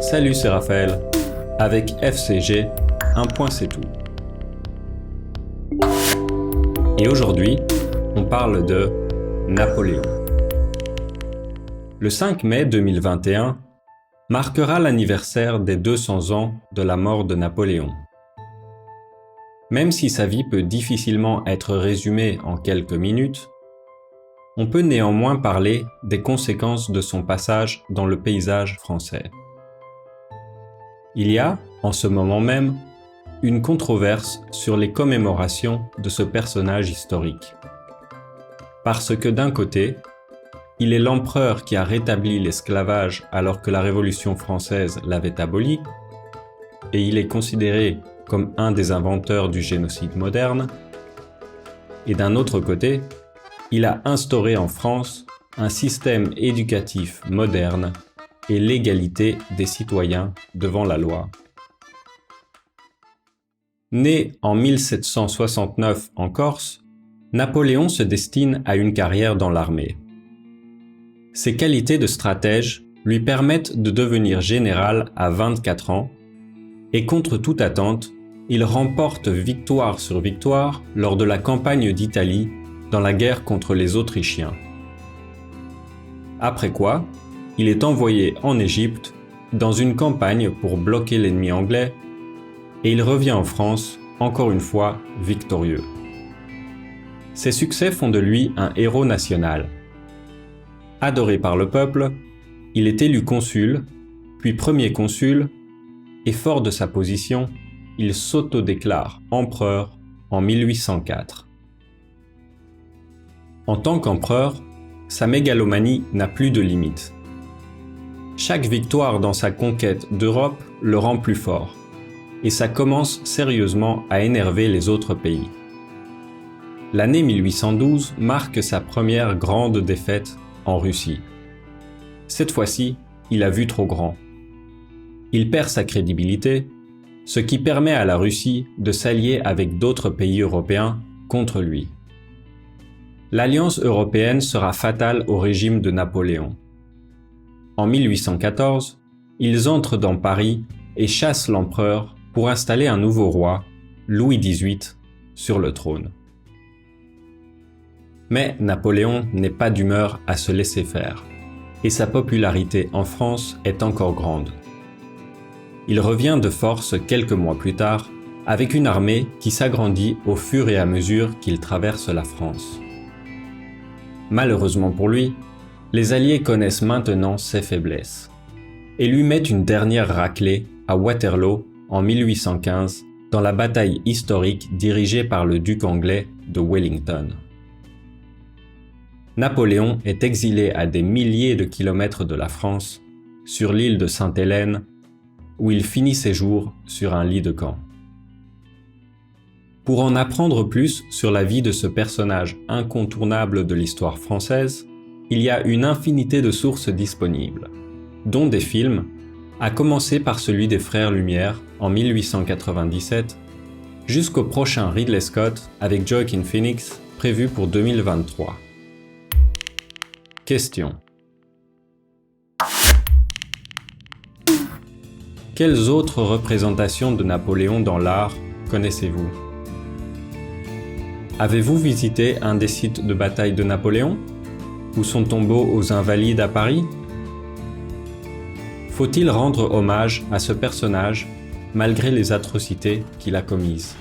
Salut, c'est Raphaël. Avec FCG, un point c'est tout. Et aujourd'hui, on parle de Napoléon. Le 5 mai 2021 marquera l'anniversaire des 200 ans de la mort de Napoléon. Même si sa vie peut difficilement être résumée en quelques minutes, on peut néanmoins parler des conséquences de son passage dans le paysage français. Il y a, en ce moment même, une controverse sur les commémorations de ce personnage historique. Parce que d'un côté, il est l'empereur qui a rétabli l'esclavage alors que la Révolution française l'avait aboli, et il est considéré comme un des inventeurs du génocide moderne, et d'un autre côté, il a instauré en France un système éducatif moderne et l'égalité des citoyens devant la loi. Né en 1769 en Corse, Napoléon se destine à une carrière dans l'armée. Ses qualités de stratège lui permettent de devenir général à 24 ans et contre toute attente, il remporte victoire sur victoire lors de la campagne d'Italie dans la guerre contre les Autrichiens. Après quoi, il est envoyé en Égypte dans une campagne pour bloquer l'ennemi anglais et il revient en France, encore une fois, victorieux. Ses succès font de lui un héros national. Adoré par le peuple, il est élu consul, puis premier consul, et fort de sa position, il s'autodéclare empereur en 1804. En tant qu'empereur, sa mégalomanie n'a plus de limite. Chaque victoire dans sa conquête d'Europe le rend plus fort, et ça commence sérieusement à énerver les autres pays. L'année 1812 marque sa première grande défaite en Russie. Cette fois-ci, il a vu trop grand. Il perd sa crédibilité, ce qui permet à la Russie de s'allier avec d'autres pays européens contre lui. L'alliance européenne sera fatale au régime de Napoléon. En 1814, ils entrent dans Paris et chassent l'empereur pour installer un nouveau roi, Louis XVIII, sur le trône. Mais Napoléon n'est pas d'humeur à se laisser faire, et sa popularité en France est encore grande. Il revient de force quelques mois plus tard, avec une armée qui s'agrandit au fur et à mesure qu'il traverse la France. Malheureusement pour lui, les Alliés connaissent maintenant ses faiblesses, et lui mettent une dernière raclée à Waterloo en 1815 dans la bataille historique dirigée par le duc anglais de Wellington. Napoléon est exilé à des milliers de kilomètres de la France, sur l'île de Sainte-Hélène, où il finit ses jours sur un lit de camp. Pour en apprendre plus sur la vie de ce personnage incontournable de l'histoire française, il y a une infinité de sources disponibles, dont des films, à commencer par celui des Frères Lumière en 1897, jusqu'au prochain Ridley Scott avec Joaquin Phoenix prévu pour 2023. Question. Quelles autres représentations de Napoléon dans l'art connaissez-vous ? Avez-vous visité un des sites de bataille de Napoléon ? Ou son tombeau aux Invalides à Paris ? Faut-il rendre hommage à ce personnage malgré les atrocités qu'il a commises ?